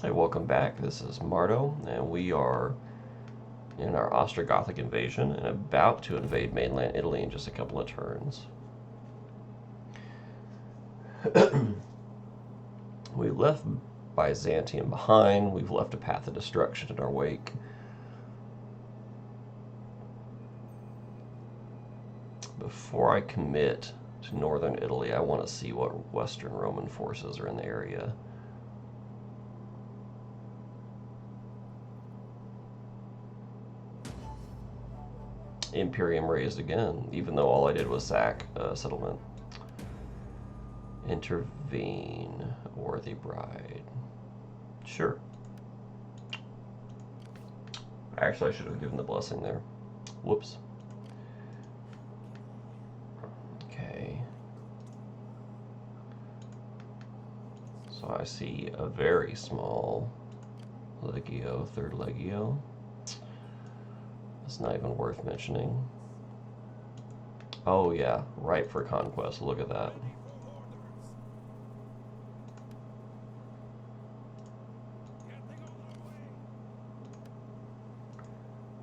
Hey, welcome back. This is Marto, and we are in our Ostrogothic invasion and about to invade mainland Italy in just a couple of turns. We left Byzantium behind. We've left a path of destruction in our wake. Before I commit to northern Italy, I want to see what Western Roman forces are in the area. Imperium raised again, even though all I did was sack a settlement. Intervene, worthy bride. Sure. Actually, I should have given the blessing there. Whoops. Okay. So I see a very small Legio, third Legio. It's not even worth mentioning. Oh yeah, ripe for conquest. Look at that.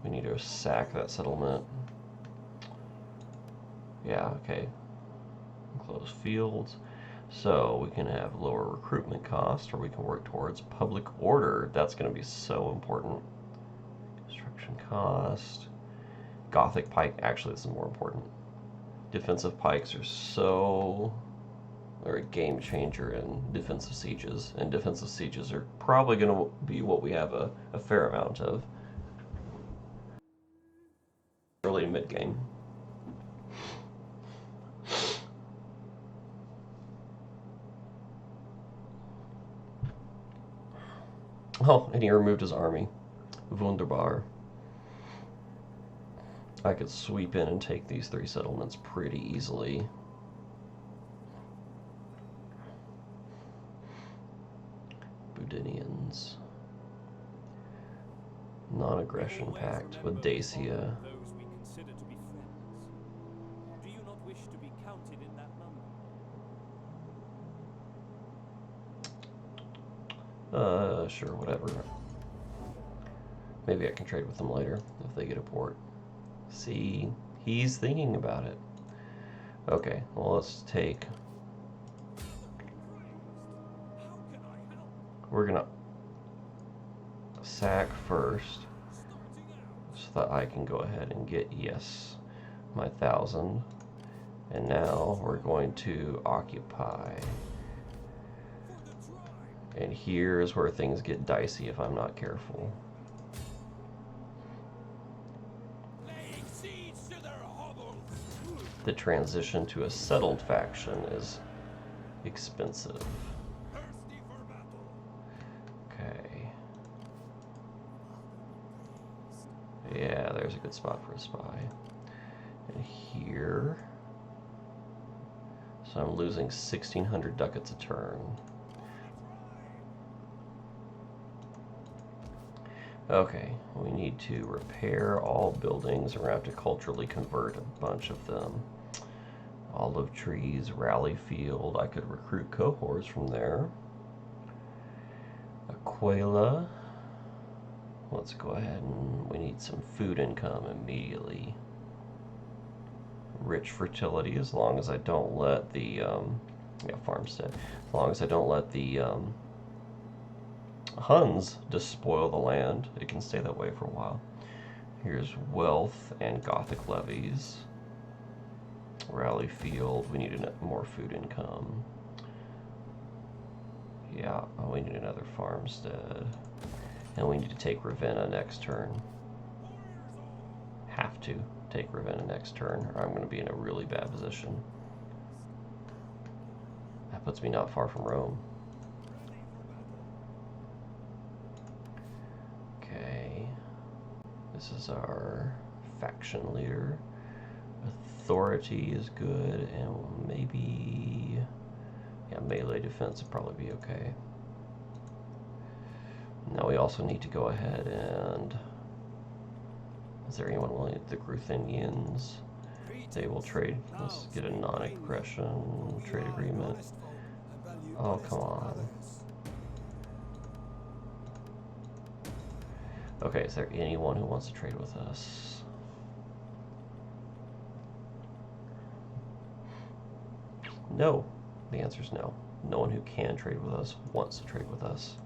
We need to sack that settlement. Yeah, okay. Close fields. So we can have lower recruitment cost, or we can work towards public order. That's going to be so important. Construction cost. Gothic pike. Actually, this is more important. Defensive pikes are a game changer in defensive sieges, and defensive sieges are probably going to be what we have a fair amount of early and mid game. Oh, and he removed his army. Wunderbar. I could sweep in and take these three settlements pretty easily. Budinians. Non-aggression pact with Dacia. Sure, whatever. Maybe I can trade with them later if they get a port. See, he's thinking about it. Okay, well, let's take... We're gonna sack first so that I can go ahead and get, yes, my 1,000. And now we're going to occupy. And here's where things get dicey if I'm not careful. The transition to a settled faction is expensive. Okay. Yeah, there's a good spot for a spy. And here... So I'm losing 1,600 ducats a turn. Okay, we need to repair all buildings, and we're going to have to culturally convert a bunch of them. Olive trees, rally field. I could recruit cohorts from there. Aquila. Let's go ahead and we need some food income immediately. Rich fertility, as long as I don't let the farmstead. As long as I don't let the Huns despoil the land, it can stay that way for a while. Here's wealth and Gothic levies. Rally field, we need more food income. Yeah, we need another farmstead. And we need to take Ravenna next turn. Have to take Ravenna next turn, or I'm going to be in a really bad position. That puts me not far from Rome. This is our faction leader. Authority is good, and maybe... Yeah, melee defense would probably be okay. Now we also need to go ahead and... Is there anyone willing? The Ruthenians. They will trade. Let's get a non-aggression trade agreement. Oh, come on. Okay, is there anyone who wants to trade with us? No. The answer is no. No one who can trade with us wants to trade with us.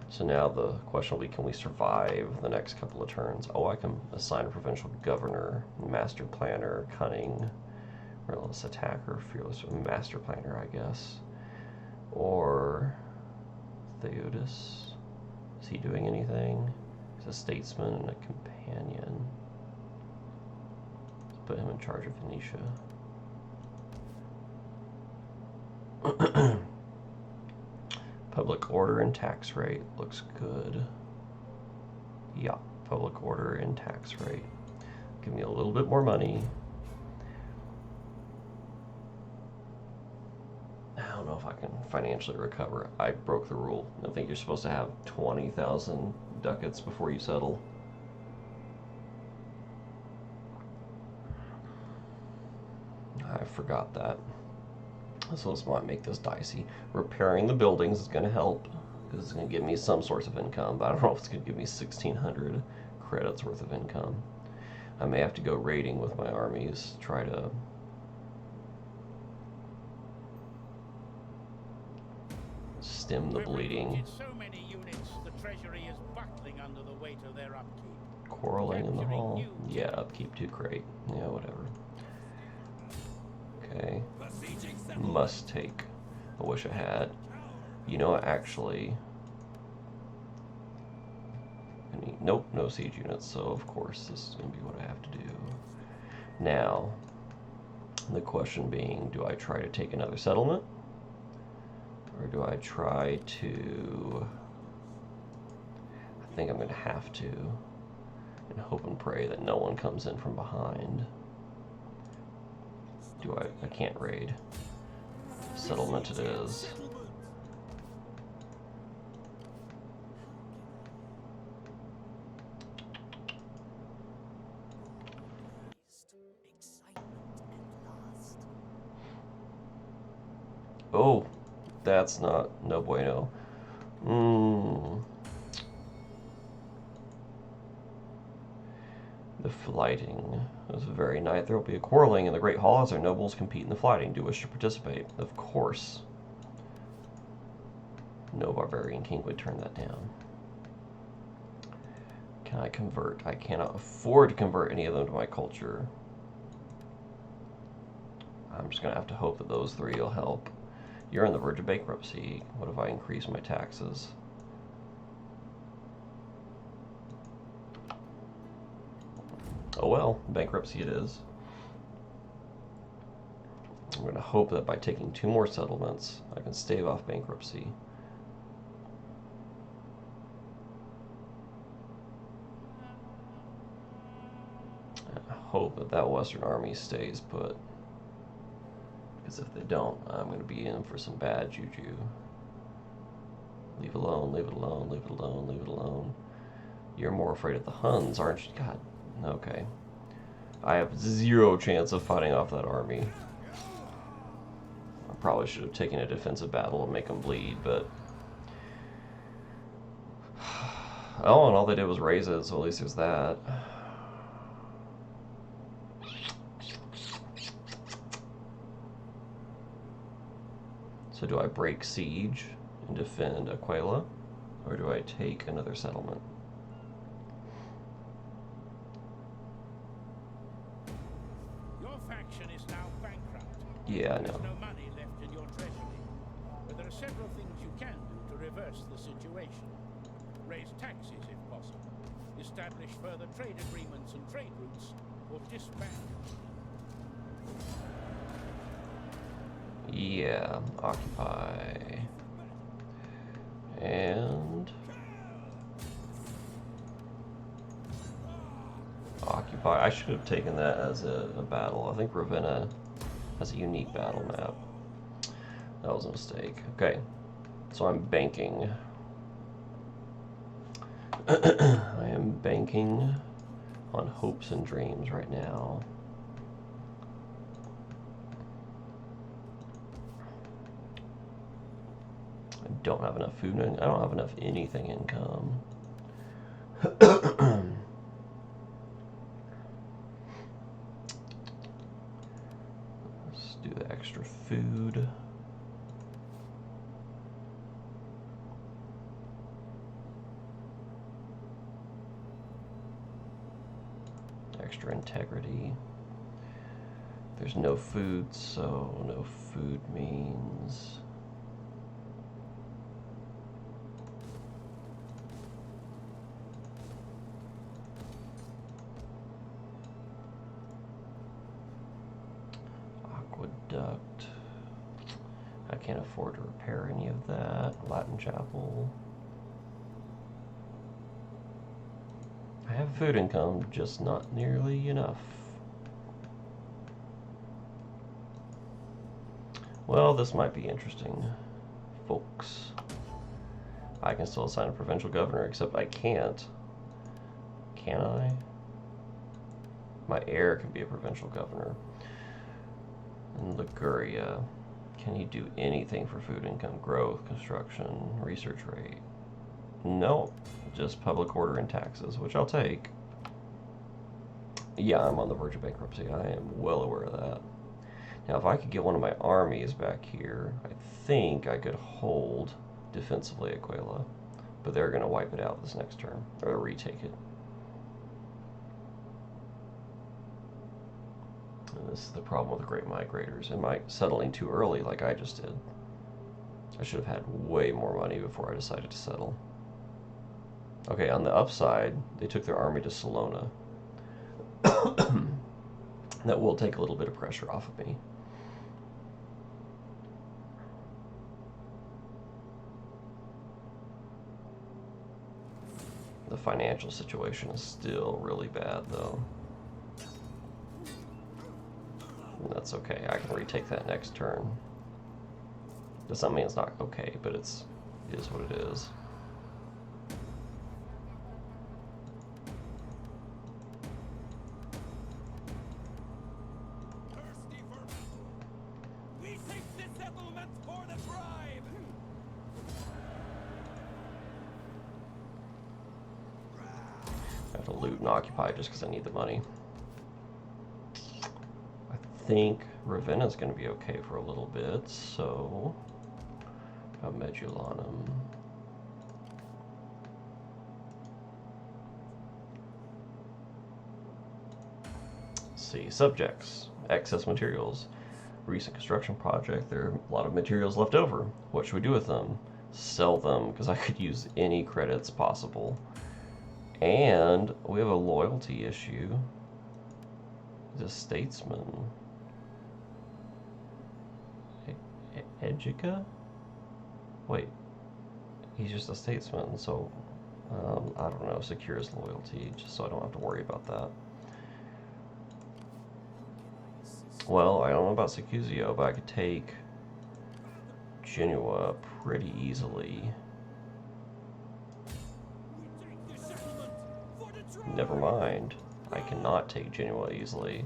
So now the question will be, can we survive the next couple of turns? Oh, I can assign a provincial governor, master planner, cunning, relentless attacker, fearless master planner, I guess. Or Theodos. Is he doing anything? He's a statesman and a companion. Let's put him in charge of Venetia. Public order and tax rate looks good. Yeah, public order and tax rate. Give me a little bit more money. I don't know if I can financially recover. I broke the rule. I think you're supposed to have 20,000 ducats before you settle. I forgot that. So this might make this dicey. Repairing the buildings is going to help, because it's going to give me some source of income, but I don't know if it's going to give me 1,600 credits worth of income. I may have to go raiding with my armies, try to stem the bleeding. So many units, the treasury is buckling under the weight of their upkeep. Quarreling in the hall? Yeah, upkeep 2 crate. Yeah, whatever. Okay. Must take. I wish I had. You know, actually. Nope, no siege units, so of course this is going to be what I have to do. Now, the question being, do I try to take another settlement? Or do I try to... I think I'm going to have to. And hope and pray that no one comes in from behind. I can't raid. Settlement it is. Oh, that's no bueno. The flighting. This very night there will be a quarreling in the Great Hall as our nobles compete in the flighting. Do you wish to participate? Of course. No barbarian king would turn that down. Can I convert? I cannot afford to convert any of them to my culture. I'm just going to have to hope that those 3 will help. You're on the verge of bankruptcy. What if I increase my taxes? Oh well, bankruptcy it is. I'm going to hope that by taking 2 more settlements, I can stave off bankruptcy. I hope that that Western army stays put. Because if they don't, I'm going to be in for some bad juju. Leave it alone, leave it alone, leave it alone, leave it alone. You're more afraid of the Huns, aren't you? God, okay. I have 0 chance of fighting off that army. I probably should have taken a defensive battle and make them bleed, but... Oh, and all they did was raise it, so at least there's that. So do I break siege and defend Aquila, or do I take another settlement? Your faction is now bankrupt. Yeah, I know. There's no money left in your treasury. But there are several things you can do to reverse the situation. Raise taxes if possible. Establish further trade agreements and trade routes, or disband. Yeah, occupy. And... occupy. I should have taken that as a battle. I think Ravenna has a unique battle map. That was a mistake. Okay, so I'm banking. I am banking on hopes and dreams right now. I don't have enough food, and I don't have enough anything income. Let's do the extra food. Extra integrity. There's no food, so no food means aqueduct. I can't afford to repair any of that. Latin Chapel. I have food income, just not nearly enough. Well, this might be interesting, folks. I can still assign a provincial governor, except I can't. Can I? My heir can be a provincial governor. In Liguria, can he do anything for food income, growth, construction, research rate? No, just public order and taxes, which I'll take. Yeah, I'm on the verge of bankruptcy. I am well aware of that. Now, if I could get one of my armies back here, I think I could hold defensively Aquila. But they're going to wipe it out this next turn, or retake it. And this is the problem with the Great Migrators. Am I settling too early like I just did? I should have had way more money before I decided to settle. Okay, on the upside, they took their army to Salona. That will take a little bit of pressure off of me. The financial situation is still really bad, though. And that's okay. I can retake that next turn. Does not mean it's not okay, but it is what it is. I have to loot and occupy just because I need the money. I think Ravenna is going to be okay for a little bit, so Medulanum. Let's see, subjects, excess materials, recent construction project. There are a lot of materials left over. What should we do with them? Sell them, because I could use any credits possible. And we have a loyalty issue. He's a statesman. Edgica? Wait, he's just a statesman, so I don't know, secure his loyalty, just so I don't have to worry about that. Well, I don't know about Secuzio, but I could take Genoa pretty easily. Never mind, I cannot take Genoa easily.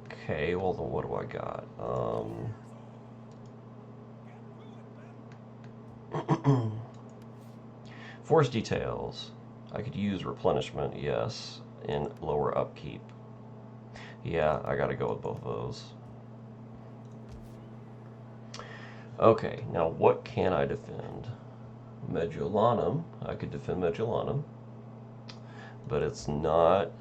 Okay, well then what do I got? Force details. I could use replenishment, yes, and lower upkeep. Yeah, I gotta go with both of those. Okay, now what can I defend? Medulanum. I could defend Medulanum, but it's not.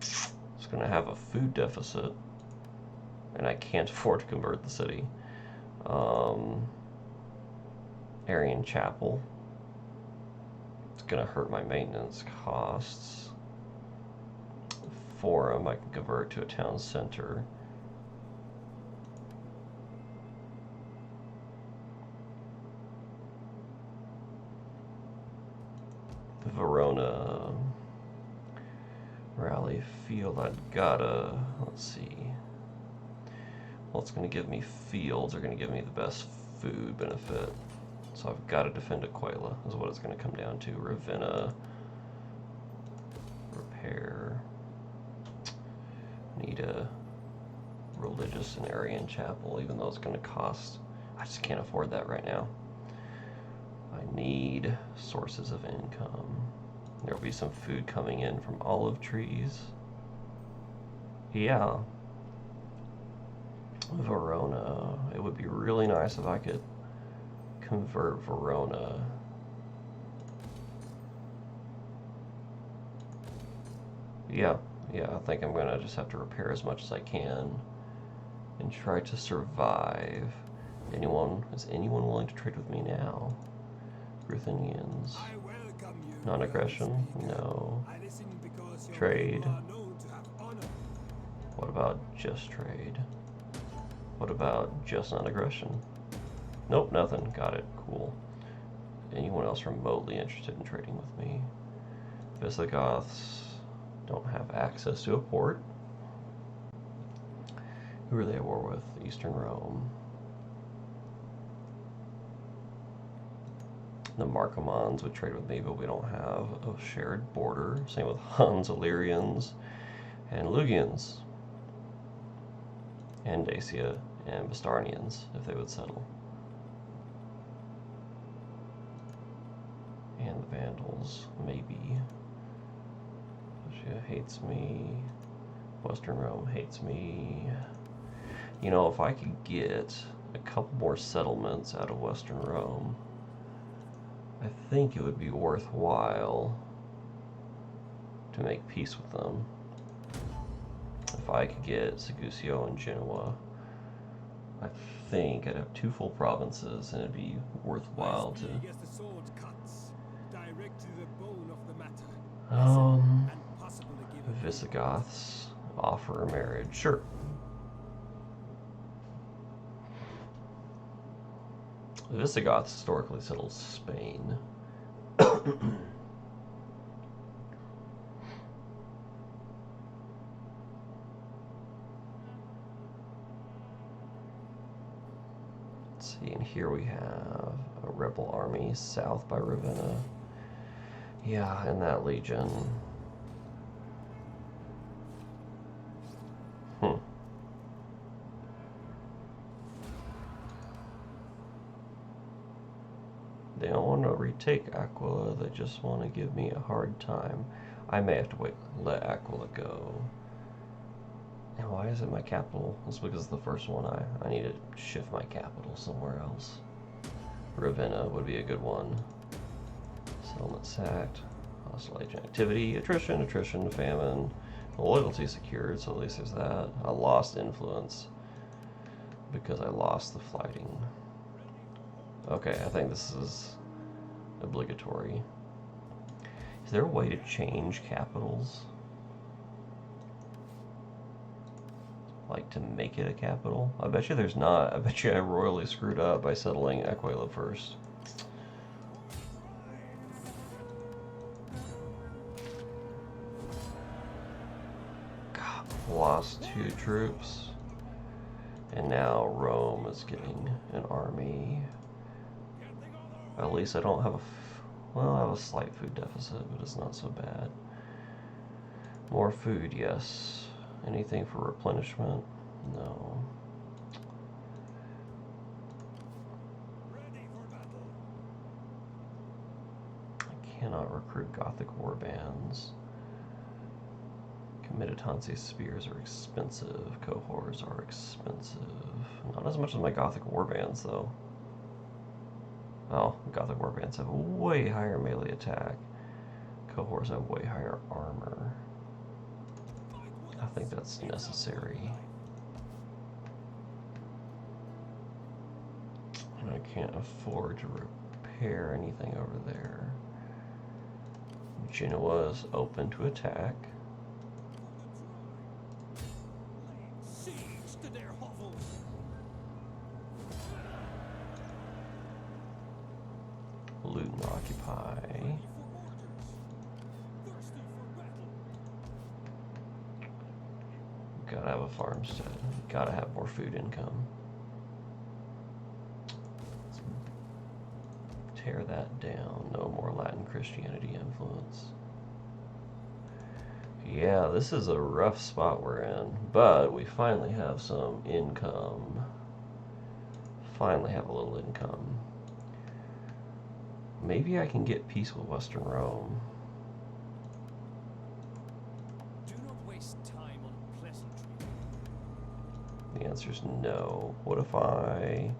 It's going to have a food deficit, and I can't afford to convert the city. Arian Chapel. It's going to hurt my maintenance costs. Forum, I can convert to a town center. Verona. Rally field, I've gotta, let's see. Well, it's going to give me fields, are going to give me the best food benefit. So I've got to defend Aquila, is what it's going to come down to. Ravenna. Repair. Need a religious and Arian chapel, even though it's going to cost. I just can't afford that right now. I need sources of income. There'll be some food coming in from olive trees. Yeah. Verona. It would be really nice if I could convert Verona. Yeah, I think I'm gonna just have to repair as much as I can and try to survive. Is anyone willing to trade with me now? Ruthenians. Non-aggression? No. Trade. What about just trade? What about just non-aggression? Nope, nothing. Got it. Cool. Anyone else remotely interested in trading with me? Visigoths don't have access to a port. Who are they at war with? Eastern Rome. The Marcomanns would trade with me, but we don't have a shared border. Same with Huns, Illyrians, and Lugians. And Dacia and Bastarnians, if they would settle. And the Vandals, maybe. Russia hates me. Western Rome hates me. You know, if I could get a couple more settlements out of Western Rome, I think it would be worthwhile to make peace with them. If I could get Segusio and Genoa, I think I'd have 2 full provinces and it'd be worthwhile to... Visigoths offer a marriage. Sure. The Visigoths historically settled Spain. Let's see, and here we have a rebel army south by Ravenna. Yeah, in that legion. They don't want to retake Aquila, they just want to give me a hard time. I may have to let Aquila go. And why is it my capital? It's because it's the first one. I need to shift my capital somewhere else. Ravenna would be a good one. Settlement sacked. Hostile agent activity. Attrition, famine. Loyalty secured, so at least there's that. I lost influence because I lost the flighting. Okay, I think this is obligatory. Is there a way to change capitals? Like to make it a capital? I bet you there's not. I bet you I royally screwed up by settling Aquila first. God, lost 2 troops. And now Rome is getting an army. At least I don't have well, I have a slight food deficit, but it's not so bad. More food, yes. Anything for replenishment? No. I cannot recruit Gothic warbands. Comitatansi spears are expensive. Cohorts are expensive. Not as much as my Gothic warbands, though. Oh, Gothic warbands have a way higher melee attack. Cohorts have way higher armor. I think that's necessary. And I can't afford to repair anything over there. Genoa is open to attack. Loot and occupy. Gotta have a farmstead. Gotta have more food income. Let's tear that down. No more Latin Christianity influence. Yeah, this is a rough spot we're in, but we finally have some income. Finally have a little income. Maybe I can get peace with Western Rome. Do not waste time on pleasantry. The answer is no. What if I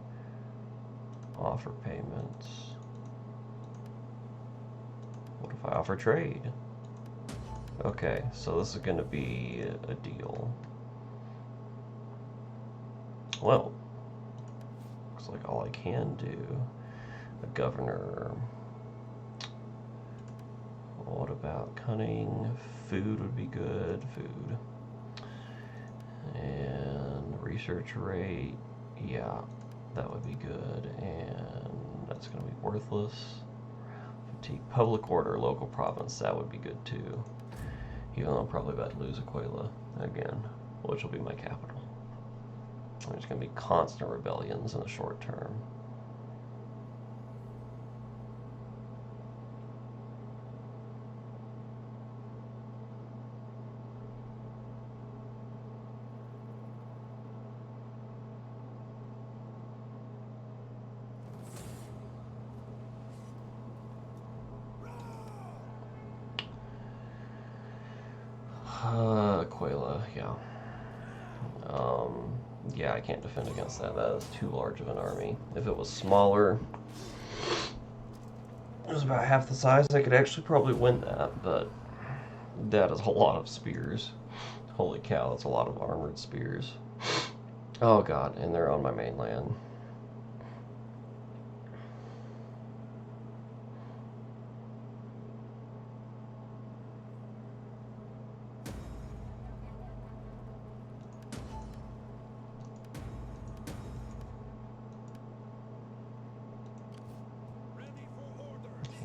offer payments? What if I offer trade? Okay, so this is going to be a deal. Well, looks like all I can do. A governor. What about cunning? Food would be good. Food. And research rate. Yeah, that would be good. And that's going to be worthless. Fatigue. Public order, local province. That would be good too. Even though I'm probably about to lose Aquila again, which will be my capital. There's going to be constant rebellions in the short term. Aquila, yeah. Yeah, I can't defend against that. That is too large of an army. If it was smaller, it was about half the size, I could actually probably win that, but that is a lot of spears. Holy cow, that's a lot of armored spears. Oh god, and they're on my mainland.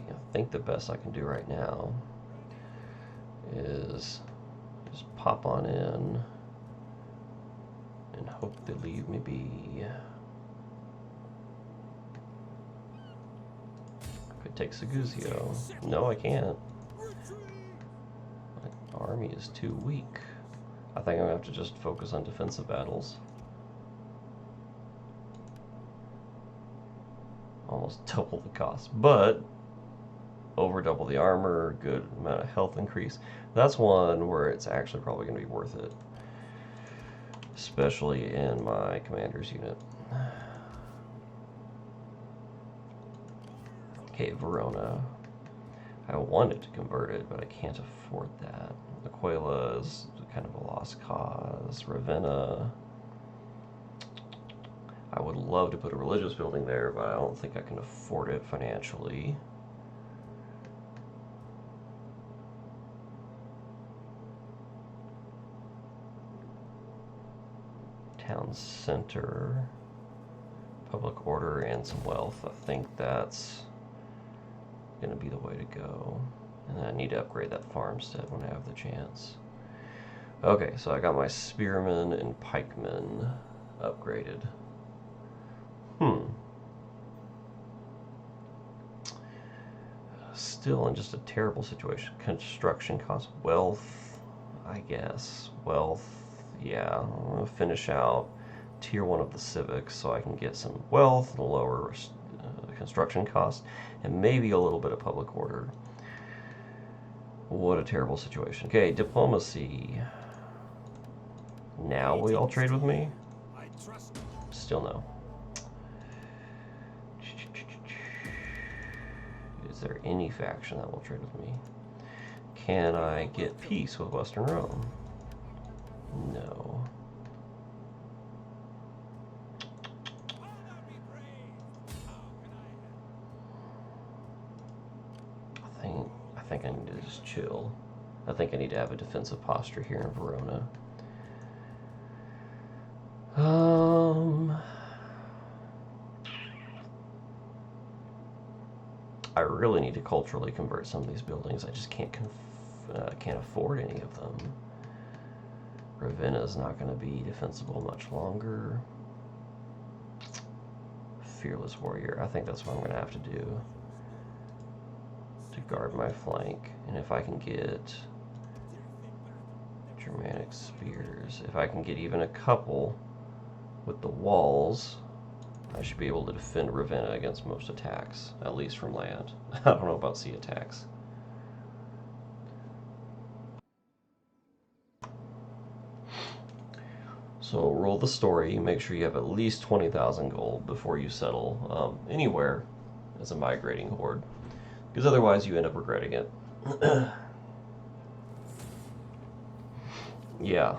I think the best I can do right now is just pop on in and hope they leave me be. Could take Seguzio. No, I can't. My army is too weak. I think I'm gonna have to just focus on defensive battles. Almost double the cost, but over double the armor, good amount of health increase. That's one where it's actually probably going to be worth it, especially in my commander's unit. Okay, Verona. I wanted to convert it, but I can't afford that. Aquila is kind of a lost cause. Ravenna. I would love to put a religious building there, but I don't think I can afford it financially. Town center, public order, and some wealth. I think that's going to be the way to go. And then I need to upgrade that farmstead when I have the chance. Okay, so I got my spearmen and pikemen upgraded. Still in just a terrible situation. Construction cost, wealth, I guess. Wealth, yeah. I'm going to finish out tier 1 of the civics so I can get some wealth and a lower construction cost and maybe a little bit of public order. What a terrible situation. Okay, diplomacy. Now will y'all trade with me? Still no. Is there any faction that will trade with me? Can I get peace with Western Rome? No. I think I need to just chill. I think I need to have a defensive posture here in Verona. I really need to culturally convert some of these buildings. I just can't afford any of them. Ravenna is not going to be defensible much longer. Fearless warrior. I think that's what I'm going to have to do to guard my flank. And if I can get Germanic spears, if I can get even a couple with the walls, I should be able to defend Ravenna against most attacks, at least from land. I don't know about sea attacks. So roll the story, make sure you have at least 20,000 gold before you settle anywhere as a migrating horde, because otherwise you end up regretting it. Yeah.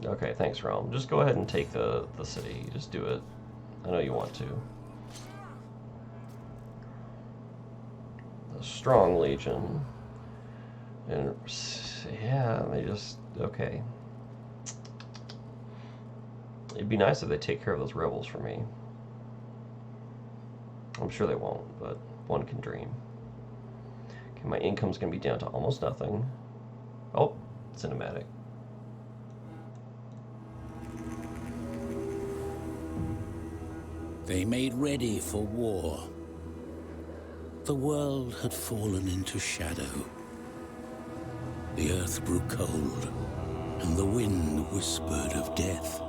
Okay, thanks, Rome. Just go ahead and take the city. Just do it. I know you want to. A strong legion. And, yeah, they just... Okay. It'd be nice if they take care of those rebels for me. I'm sure they won't, but one can dream. Okay, my income's going to be down to almost nothing. Oh, cinematic. They made ready for war. The world had fallen into shadow. The earth grew cold, and the wind whispered of death.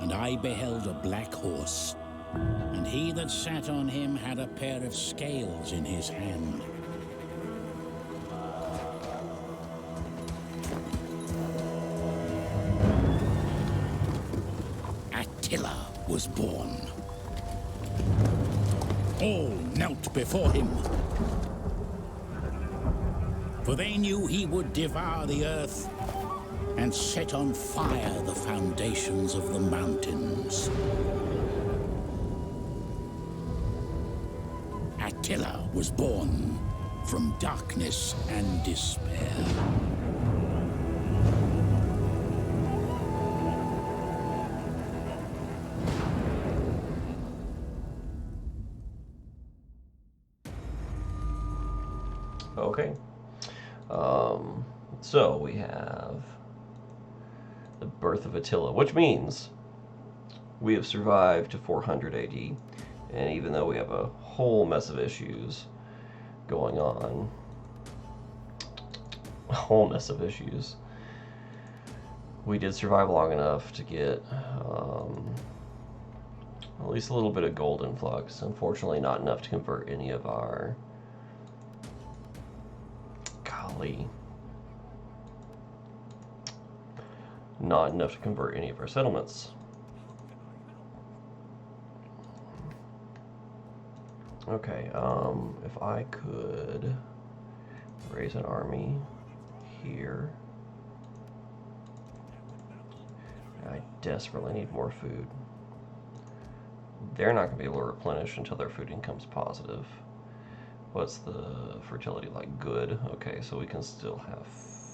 And I beheld a black horse, and he that sat on him had a pair of scales in his hand. Attila was born. All knelt before him, for they knew he would devour the earth and set on fire the foundations of the mountains. Attila was born from darkness and despair. Okay. So we have the birth of Attila, which means we have survived to 400 AD, and even though we have a whole mess of issues going on, we did survive long enough to get at least a little bit of gold influx. Unfortunately, not enough to convert any of our... Golly. Not enough to convert any of our settlements. Okay, if I could raise an army here. I desperately need more food. They're not going to be able to replenish until their food income's positive. What's the fertility like? Good. Okay, so we can still have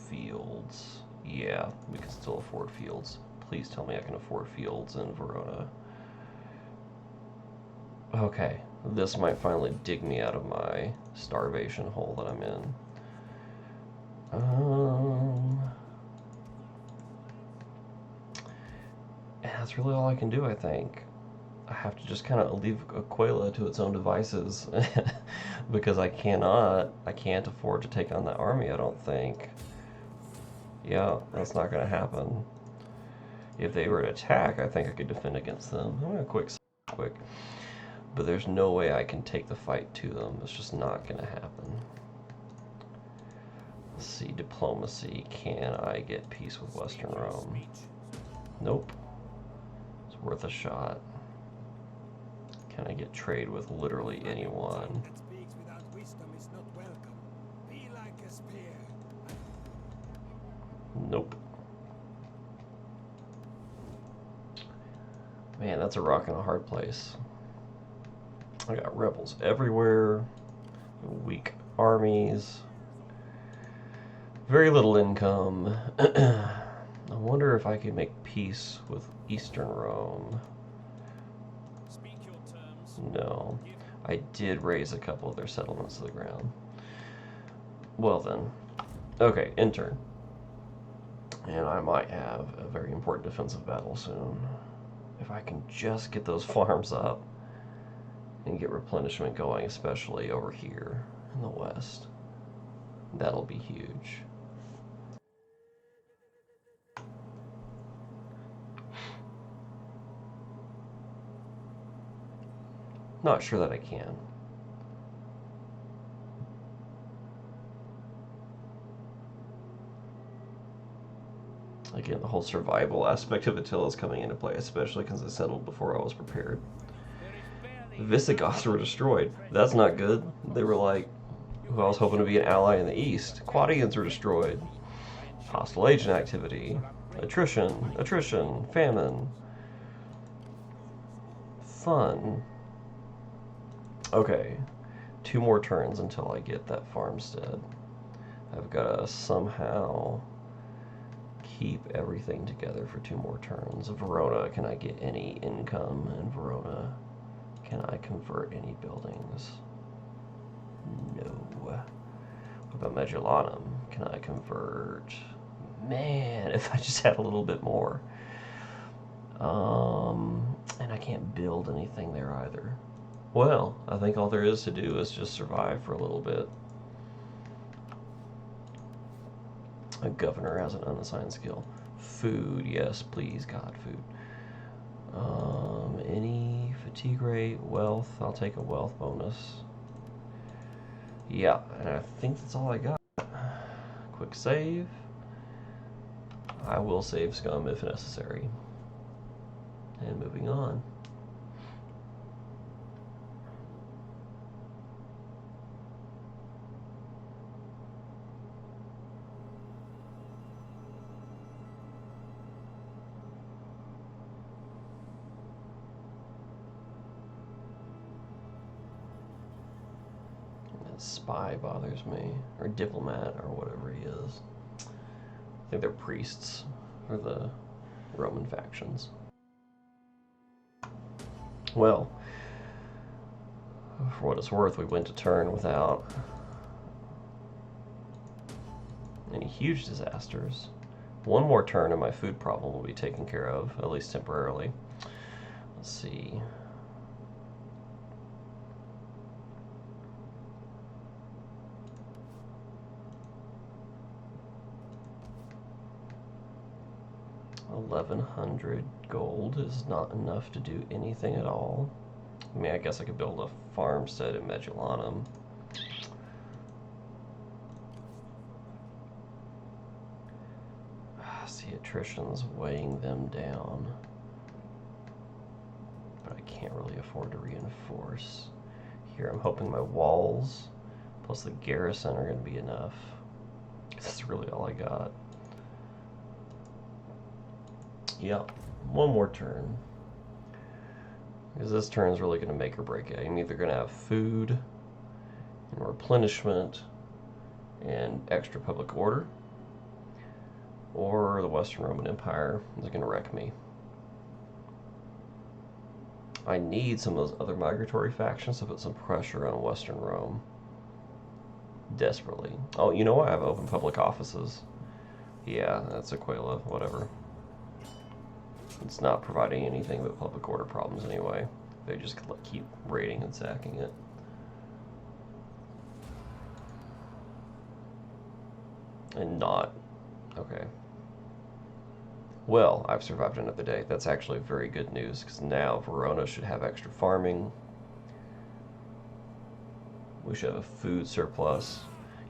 fields. Yeah, we can still afford fields. Please tell me I can afford fields in Verona. Okay, this might finally dig me out of my starvation hole that I'm in. And that's really all I can do, I think. I have to just kind of leave Aquila to its own devices because I can't afford to take on that army, I don't think. Yeah, that's not going to happen. If they were to attack, I think I could defend against them. I'm going to quick. But there's no way I can take the fight to them. It's just not going to happen. Let's see, diplomacy. Can I get peace with Western Rome? Nope. It's worth a shot. Can I get trade with literally anyone? Nope. Man, that's a rock and a hard place. I got rebels everywhere, weak armies, very little income. I wonder if I could make peace with Eastern Rome. No. I did raise a couple of their settlements to the ground. Well then. Okay, intern. And I might have a very important defensive battle soon. If I can just get those farms up and get replenishment going, especially over here in the west, that'll be huge. Not sure that I can. Again, the whole survival aspect of Attila is coming into play, especially because it settled before I was prepared. There is barely The Visigoths were destroyed. That's not good. They were like, who I was hoping to be an ally in the east. Quadians were destroyed. Hostile agent activity. Attrition, famine. Fun. Okay, 2 more turns until I get that farmstead. I've got to somehow keep everything together for 2 more turns. Verona, can I get any income in Verona? Can I convert any buildings? No. What about Magellanum? Can I convert? Man, if I just had a little bit more. And I can't build anything there either. Well, I think all there is to do is just survive for a little bit. A governor has an unassigned skill. Food, yes, please, God, food. Any fatigue rate, wealth, I'll take a wealth bonus. Yeah, and I think that's all I got. Quick save. I will save scum if necessary. And moving on. Spy bothers me, or diplomat, or whatever he is. I think they're priests for the Roman factions. Well, for what it's worth, we went to turn without any huge disasters. 1 more turn and my food problem will be taken care of, at least temporarily. Let's see. $1,100 gold is not enough to do anything at all. I mean, I guess I could build a farmstead in Magellanum. See, attrition's weighing them down. But I can't really afford to reinforce. Here, I'm hoping my walls plus the garrison are going to be enough. That's really all I got. Yep, 1 more turn. Because this turn is really going to make or break it. I'm either going to have food and replenishment and extra public order, or the Western Roman Empire is going to wreck me. I need some of those other migratory factions to put some pressure on Western Rome. Desperately. Oh, you know what? I have open public offices. Yeah, that's Aquila, whatever. It's not providing anything but public order problems anyway. They just keep raiding and sacking it. And not. Okay. Well, I've survived another day. That's actually very good news, because now Verona should have extra farming. We should have a food surplus.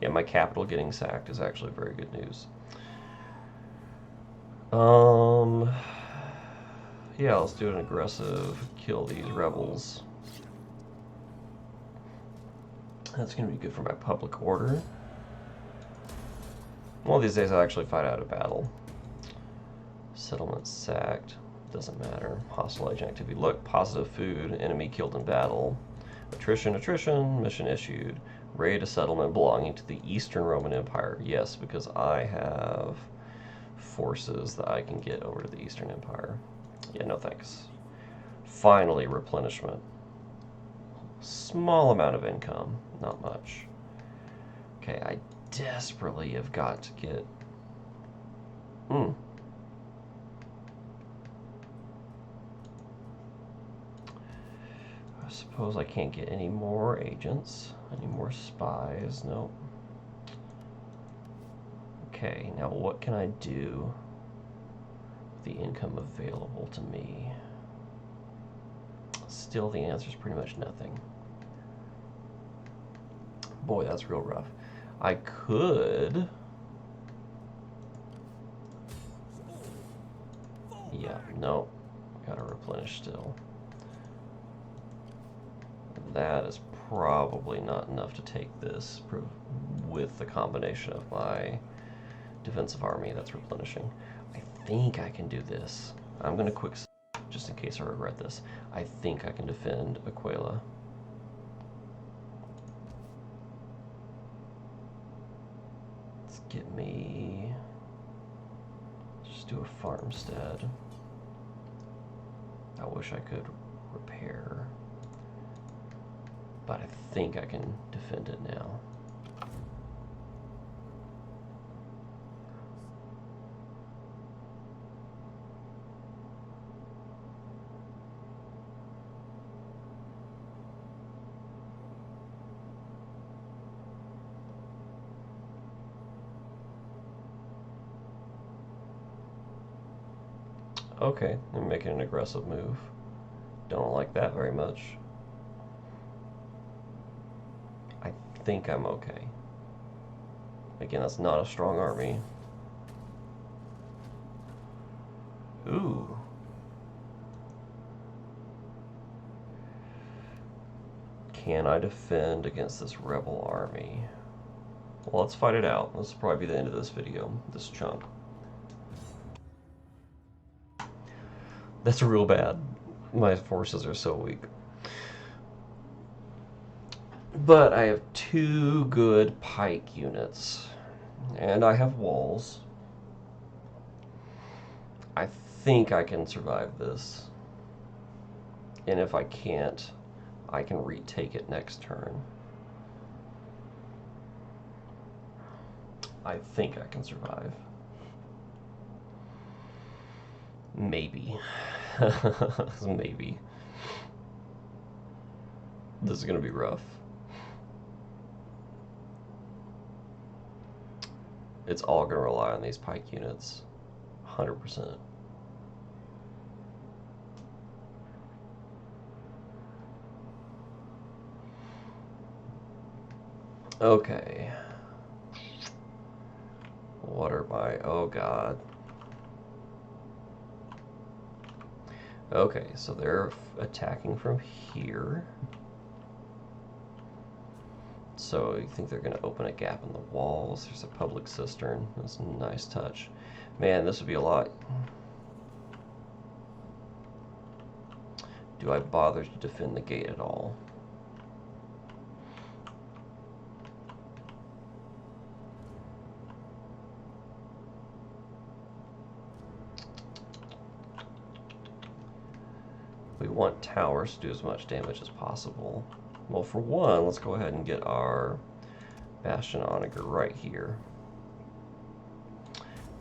Yeah, my capital getting sacked is actually very good news. Yeah, let's do an aggressive kill these rebels. That's going to be good for my public order. One of these days I'll actually fight out a battle. Settlement sacked. Doesn't matter. Hostile agent activity. Look, positive food. Enemy killed in battle. Attrition. Mission issued. Raid a settlement belonging to the Eastern Roman Empire. Yes, because I have forces that I can get over to the Eastern Empire. Yeah, no thanks. Finally, replenishment. Small amount of income. Not much. Okay, I desperately have got to get... I suppose I can't get any more agents, any more spies. Nope. Okay, now what can I do with the income available to me? Let's still the answer is pretty much nothing. Boy, that's real rough. I could... Yeah, no. Gotta replenish still. That is probably not enough to take this with the combination of my defensive army that's replenishing. I think I can do this. I'm gonna quick, just in case I regret this. I think I can defend Aquila. Let's get me, just do a farmstead. I wish I could repair, but I think I can defend it now. Okay, I'm making an aggressive move. Don't like that very much. I think I'm okay. Again, that's not a strong army. Ooh. Can I defend against this rebel army? Well, let's fight it out. This will probably be the end of this video, this chunk. That's real bad. My forces are so weak. But I have 2 good pike units. And I have walls. I think I can survive this. And if I can't, I can retake it next turn. I think I can survive. Maybe. Maybe. This is gonna be rough. It's all gonna rely on these pike units. 100%. Okay. What are my... Oh, God. Okay, so they're attacking from here. So you think they're going to open a gap in the walls. There's a public cistern. That's a nice touch. Man, this would be a lot. Do I bother to defend the gate at all? We want towers to do as much damage as possible. Well, for one, let's go ahead and get our Bastion Onager right here.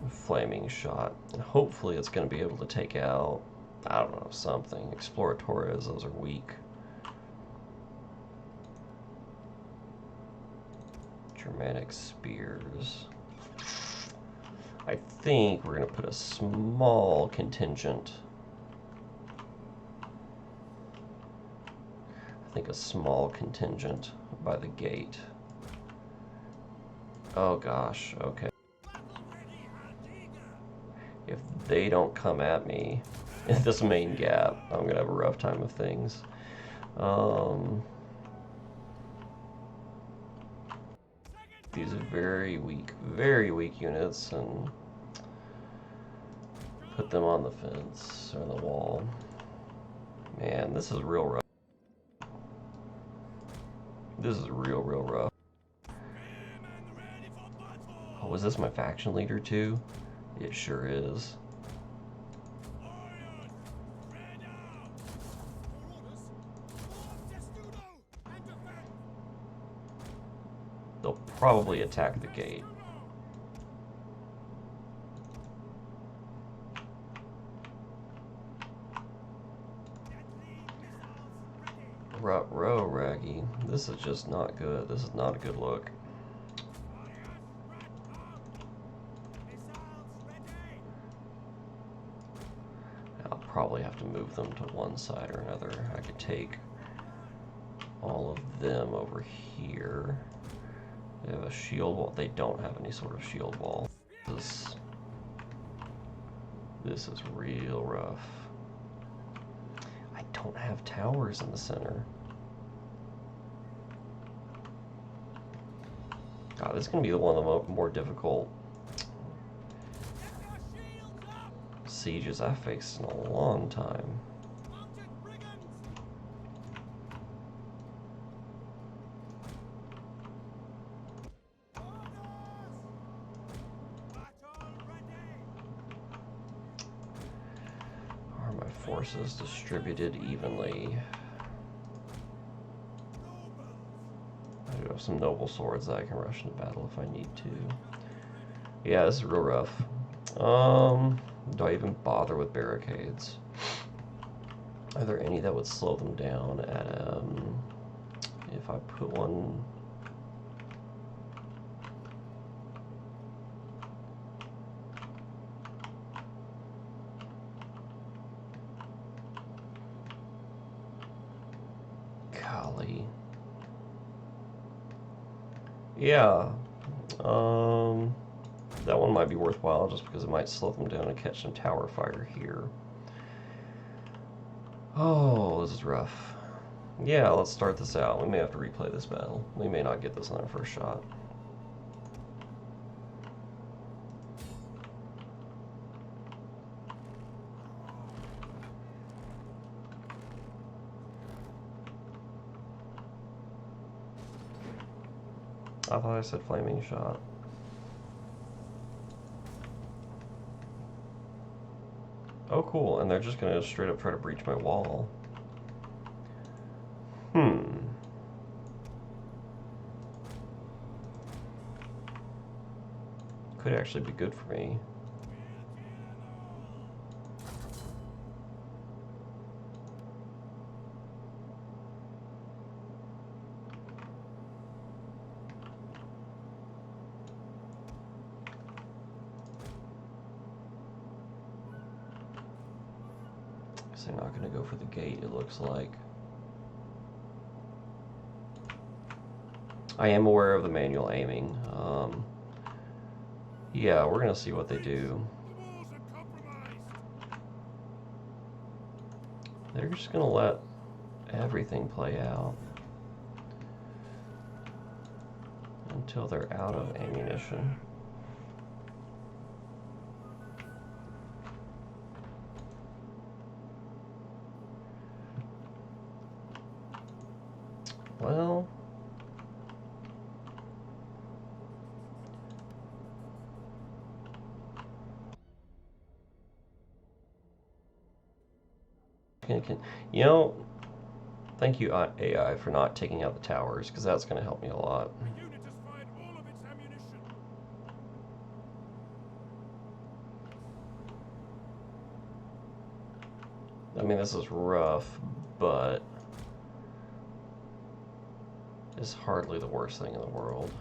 Flaming shot. And hopefully it's going to be able to take out, I don't know, something. Exploratores, those are weak. Germanic spears. I think we're going to put a small contingent. I think a small contingent by the gate. Oh gosh, okay. If they don't come at me in this main gap, I'm gonna have a rough time of things. These are very weak units, and put them on the fence or the wall. Man, this is real rough. This is real rough. Oh, was this my faction leader too? It sure is. They'll probably attack the gate. Row, Raggy. This is just not good. This is not a good look. probably have to move them to one side or another. I could take all of them over here. They have a shield wall. They don't have any sort of shield wall. This is real rough. I don't have towers in the center. God, this is going to be one of the more difficult sieges I've faced in a long time. Are my forces distributed evenly? I do have some noble swords that I can rush into battle if I need to. Yeah, this is real rough. Do I even bother with barricades? Are there any that would slow them down at, if I put one... Golly. Yeah, that one might be worthwhile just because it might slow them down and catch some tower fire here. Oh, this is rough. Yeah, let's start this out. We may have to replay this battle. We may not get this on our first shot. I thought I said flaming shot. Oh, cool. And they're just going to straight up try to breach my wall. Could actually be good for me. They're not going to go for the gate, it looks like. I am aware of the manual aiming. Yeah, we're going to see what they do. They're just going to let everything play out until they're out of ammunition. Well, you know, thank you AI for not taking out the towers, because that's going to help me a lot. The unit has fired all of its ammunition. I mean, this is rough, but it's hardly the worst thing in the world.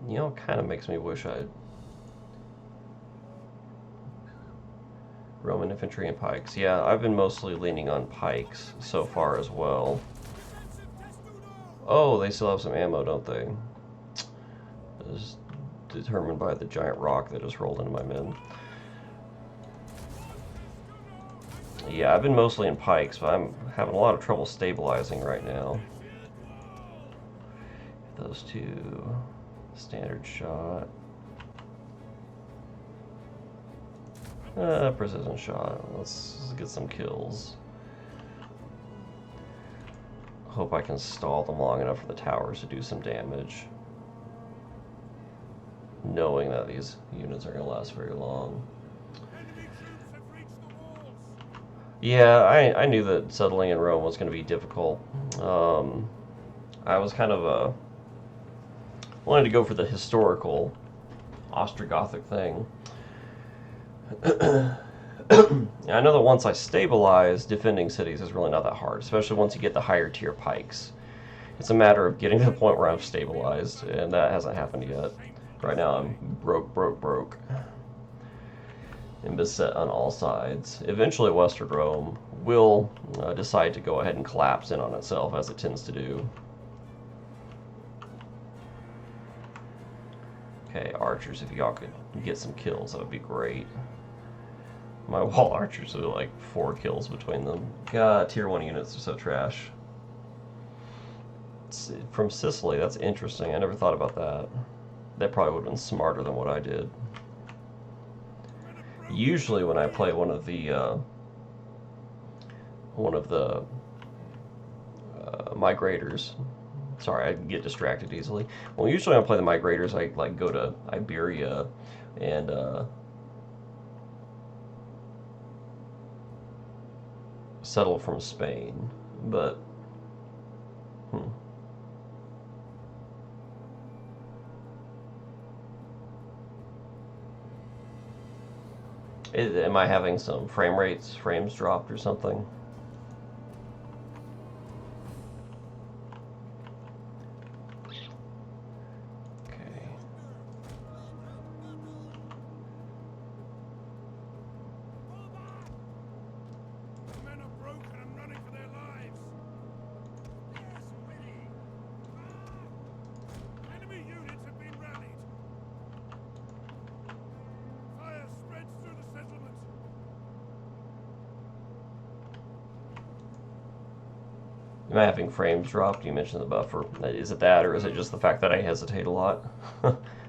You know, it kind of makes me wish I'd... Roman infantry and pikes. Yeah, I've been mostly leaning on pikes so far as well. Oh, they still have some ammo, don't they? It's determined by the giant rock that just rolled into my men. Yeah, I've been mostly in pikes, but I'm having a lot of trouble stabilizing right now. Those two, standard shot. Precision shot. Let's get some kills. Hope I can stall them long enough for the towers to do some damage. Knowing that these units aren't going to last very long. Yeah, I knew that settling in Rome was going to be difficult. I was kind of wanted to go for the historical Ostrogothic thing. I know that once I stabilize, defending cities is really not that hard, especially once you get the higher tier pikes. It's a matter of getting to the point where I've stabilized, and that hasn't happened yet. Right now I'm broke. And beset on all sides. Eventually Western Rome will decide to go ahead and collapse in on itself, as it tends to do. Okay, archers, if y'all could get some kills, that would be great. My wall archers are like 4 kills between them. God, tier 1 units are so trash. It's from Sicily, that's interesting. I never thought about that. That probably would have been smarter than what I did. Usually when I play one of the migrators, sorry, I get distracted easily. Well, usually when I play the migrators, I like go to Iberia and settle from Spain, but am I having some frames dropped or something? Okay. The men are broken and running for their lives. Yes, ready. Enemy units have been rallied. Fire spreads through the settlement. Am I having frames dropped? You mentioned the buffer. Is it that, or is it just the fact that I hesitate a lot?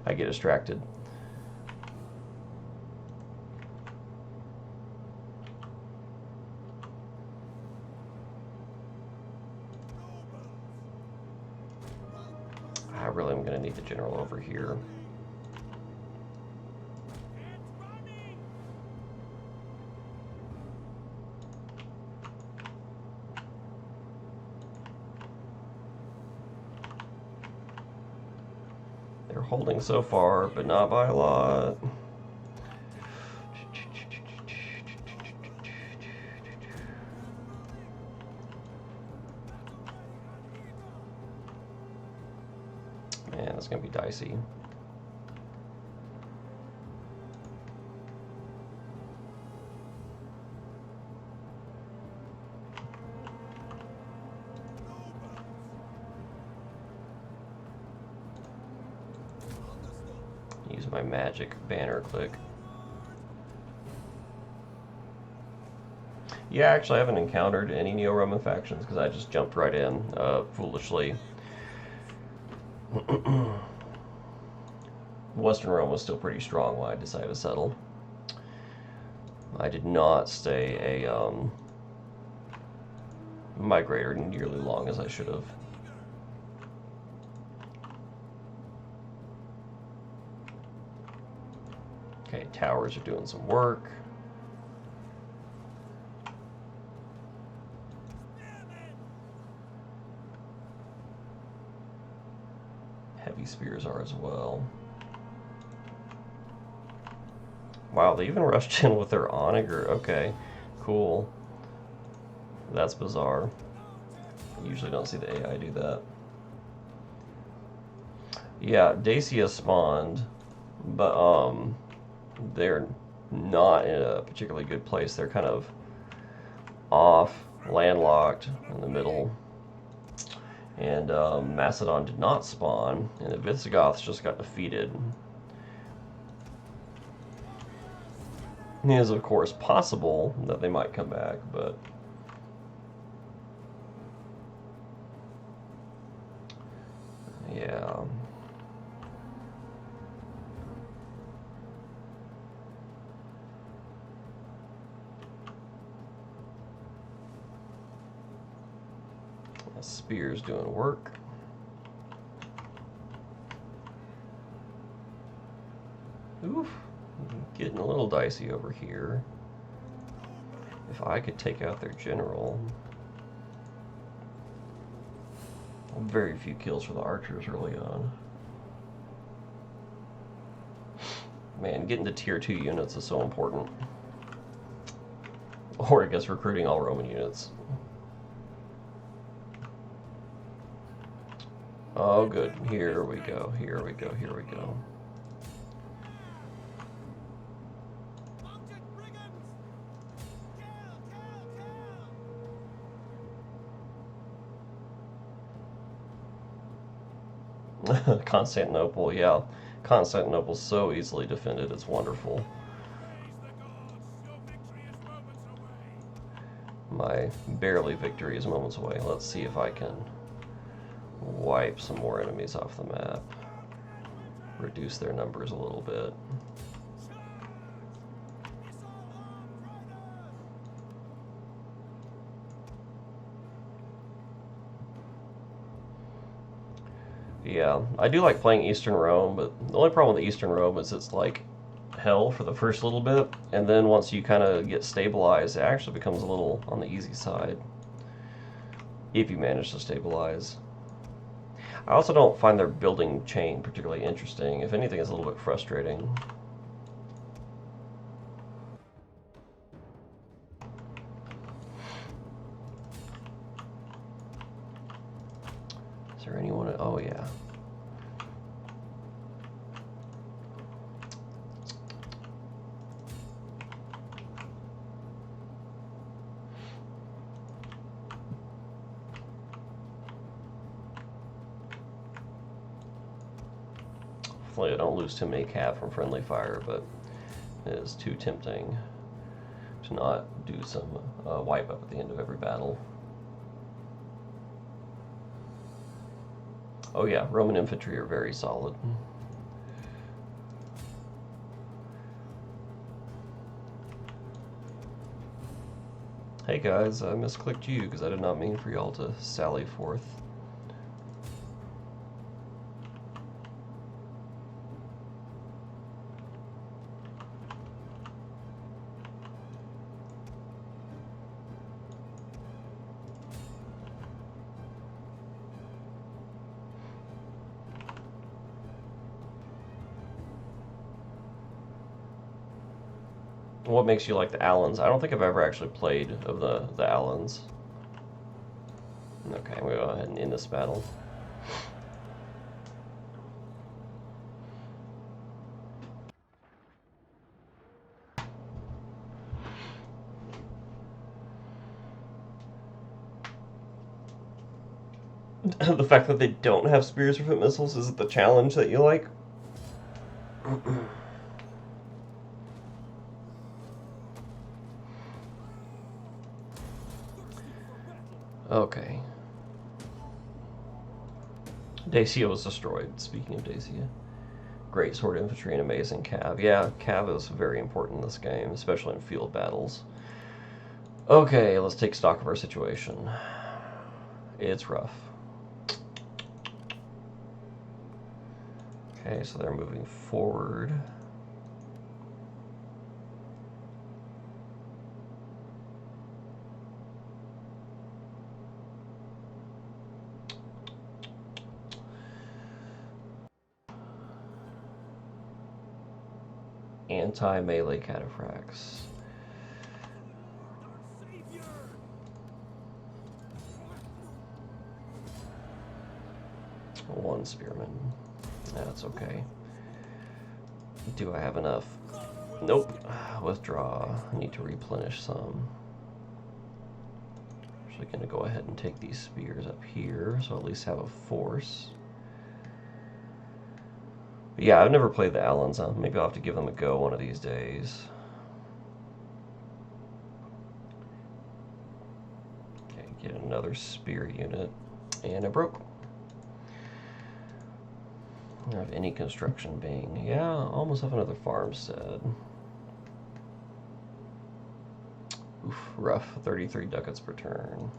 I get distracted. I really am going to need the general over here. They're holding so far, but not by a lot. Man, that's going to be dicey. Use my magic banner click. Yeah, actually I haven't encountered any Neo-Roman factions because I just jumped right in foolishly. Western Rome was still pretty strong when I decided to settle. I did not stay a migrator nearly long as I should have. Okay, towers are doing some work. Heavy spears are as well. Wow, they even rushed in with their onager. Okay, cool. That's bizarre. I usually don't see the AI do that. Yeah, Dacia spawned, but they're not in a particularly good place. They're kind of off, landlocked in the middle. And Macedon did not spawn, and the Visigoths just got defeated. It is, of course, possible that they might come back, but yeah. The spear's doing work. Oof. Getting a little dicey over here. If I could take out their general. Very few kills for the archers early on. Man, getting to tier 2 units is so important. Or I guess recruiting all Roman units. Oh good, here we go, here we go, here we go. Constantinople, yeah. Constantinople's so easily defended, it's wonderful. My barely victory is moments away. Let's see if I can wipe some more enemies off the map. Reduce their numbers a little bit. Yeah, I do like playing Eastern Rome, but the only problem with Eastern Rome is it's like hell for the first little bit, and then once you kind of get stabilized, it actually becomes a little on the easy side, if you manage to stabilize. I also don't find their building chain particularly interesting. If anything, it's a little bit frustrating. Is there anyone? Oh, yeah. Hopefully I don't lose too many cav from friendly fire, but it is too tempting to not do some wipe up at the end of every battle. Oh yeah, Roman infantry are very solid. Hey guys, I misclicked you because I did not mean for y'all to sally forth. What makes you like the Allens? I don't think I've ever actually played of the Allens. Okay, I'm going to go ahead and end this battle. The fact that they don't have spears or foot missiles, is it the challenge that you like? Okay. Dacia was destroyed, speaking of Dacia. Great sword infantry and amazing cav. Yeah, cav is very important in this game, especially in field battles. Okay, let's take stock of our situation. It's rough. Okay, so they're moving forward. Anti-melee cataphracts. One spearman. That's okay. Do I have enough? Nope. Withdraw. I need to replenish some. Actually going to go ahead and take these spears up here, so at least have a force. But yeah, I've never played the Allens. Maybe I'll have to give them a go one of these days. Okay, get another spear unit. And I broke. I don't have any construction being. Yeah, almost have another farmstead. Oof, rough. 33 ducats per turn.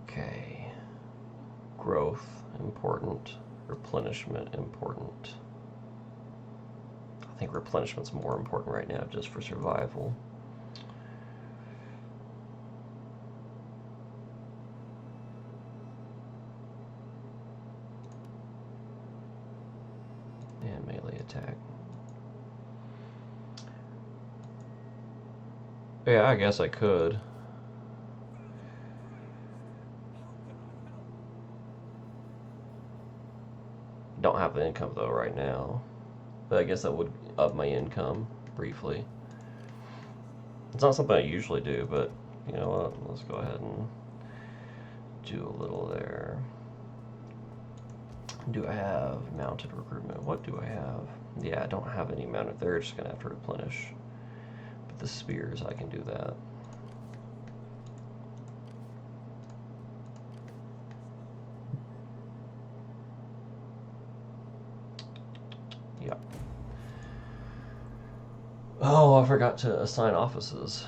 Okay. Growth, important. Replenishment, important. I think replenishment's more important right now just for survival. And melee attack. Yeah, I guess I could. Don't have the income though right now. But I guess that would up my income briefly. It's not something I usually do, but you know what? Let's go ahead and do a little there. Do I have mounted recruitment? What do I have? Yeah, I don't have any mounted. They're just gonna have to replenish. But the spears, I can do that. Yeah. Oh, I forgot to assign offices.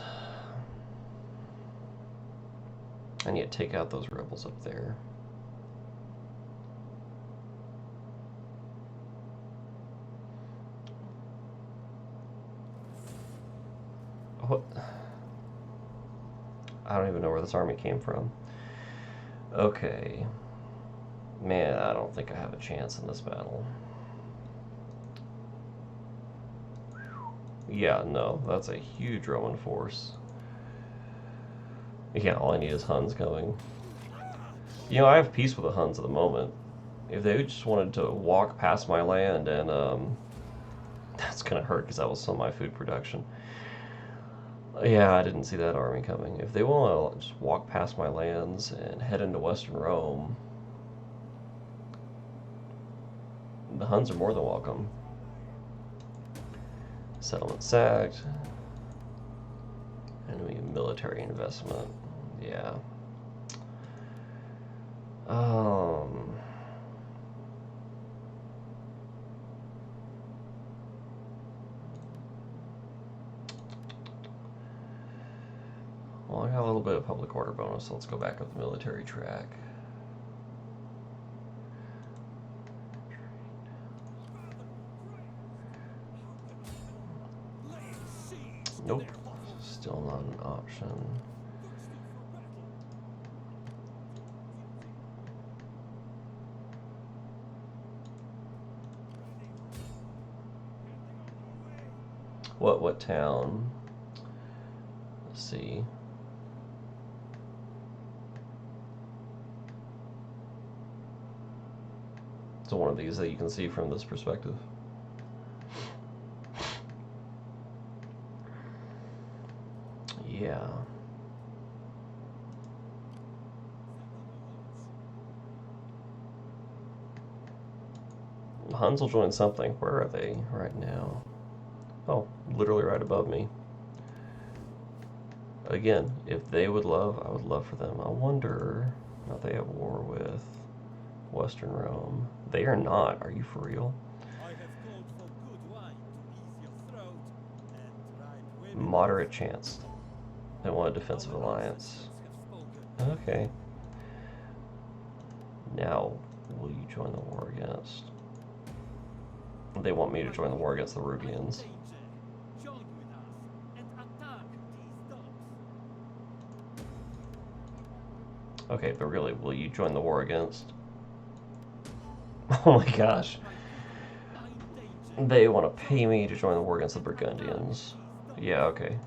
I need to take out those rebels up there. What? I don't even know where this army came from. Okay. Man, I don't think I have a chance in this battle. Yeah, no, that's a huge Roman force. Yeah, all I need is Huns coming. You know, I have peace with the Huns at the moment. If they just wanted to walk past my land and, that's gonna hurt because that was some of my food production. Yeah, I didn't see that army coming. If they want to just walk past my lands and head into Western Rome, the Huns are more than welcome. Settlement sacked. Enemy military investment. Yeah. Well, I got a little bit of public order bonus, so let's go back up the military track. Nope. Still not an option. What town? Let's see. So one of these that you can see from this perspective. Yeah. Huns will join something. Where are they right now? Oh, literally right above me. Again, if they would love, I would love for them. I wonder if they have war with Western Rome. They are not. Are you for real? I have called for good wine to ease your throat and right women. Moderate chance. They want a defensive alliance. Okay. Now, will you join the war against? They want me to join the war against the Rugians. Join with us and attack these dogs. Okay, but really, will you join the war against? Oh my gosh. They want to pay me to join the war against the Burgundians. Yeah, okay.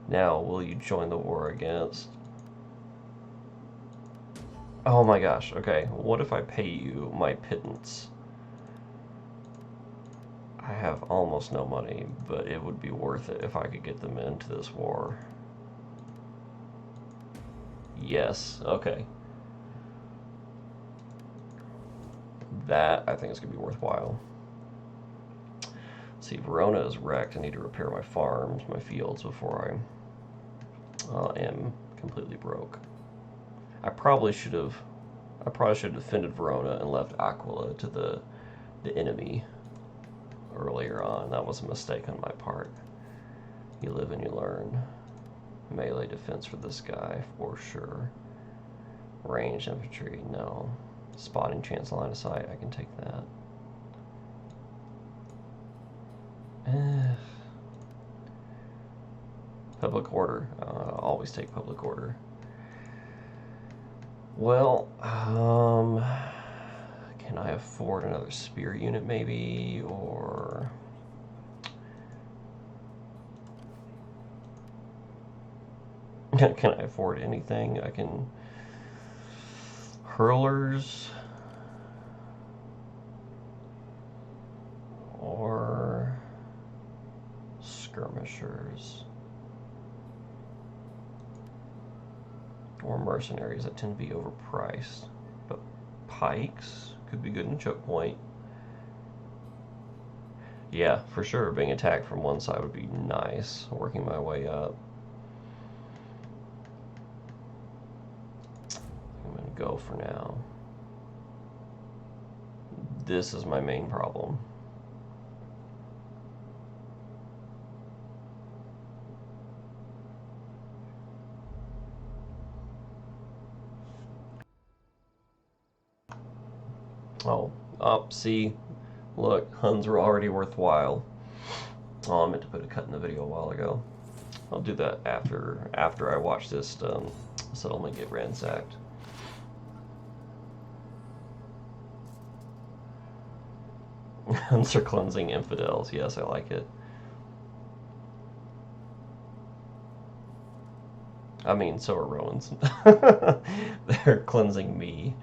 Now, will you join the war against... Oh my gosh, okay. What if I pay you my pittance? I have almost no money, but it would be worth it if I could get them into this war. Yes, okay. That, I think, is going to be worthwhile. Let's see, Verona is wrecked. I need to repair my farms, my fields, before I am completely broke. I probably should have defended Verona and left Aquila to the enemy earlier on. That was a mistake on my part. You live and you learn. Melee defense for this guy, for sure. Ranged infantry, no. Spotting chance line of sight, I can take that. Public order. Always take public order. Well, can I afford another spear unit maybe, or... Can I afford anything? I can... Hurlers... or... skirmishers... or mercenaries that tend to be overpriced. pikes could be good in choke point. Yeah, for sure. Being attacked from one side would be nice. Working my way up. I'm going to go for now. This is my main problem. Oh, see, look, Huns were already worthwhile. Oh, I meant to put a cut in the video a while ago. I'll do that after I watch this settlement get ransacked. Huns are cleansing infidels. Yes, I like it. I mean, so are Romans. They're cleansing me.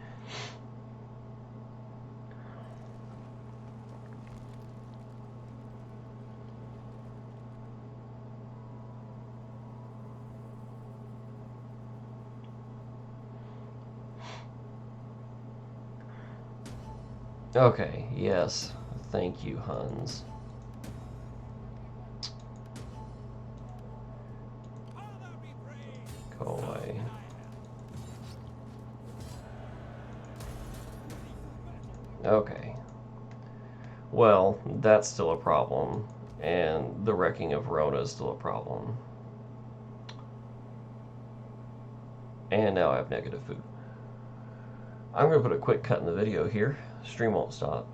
Okay, yes. Thank you, Huns. Go away. Okay. Well, that's still a problem. And the wrecking of Rona is still a problem. And now I have negative food. I'm going to put a quick cut in the video here. Stream won't stop.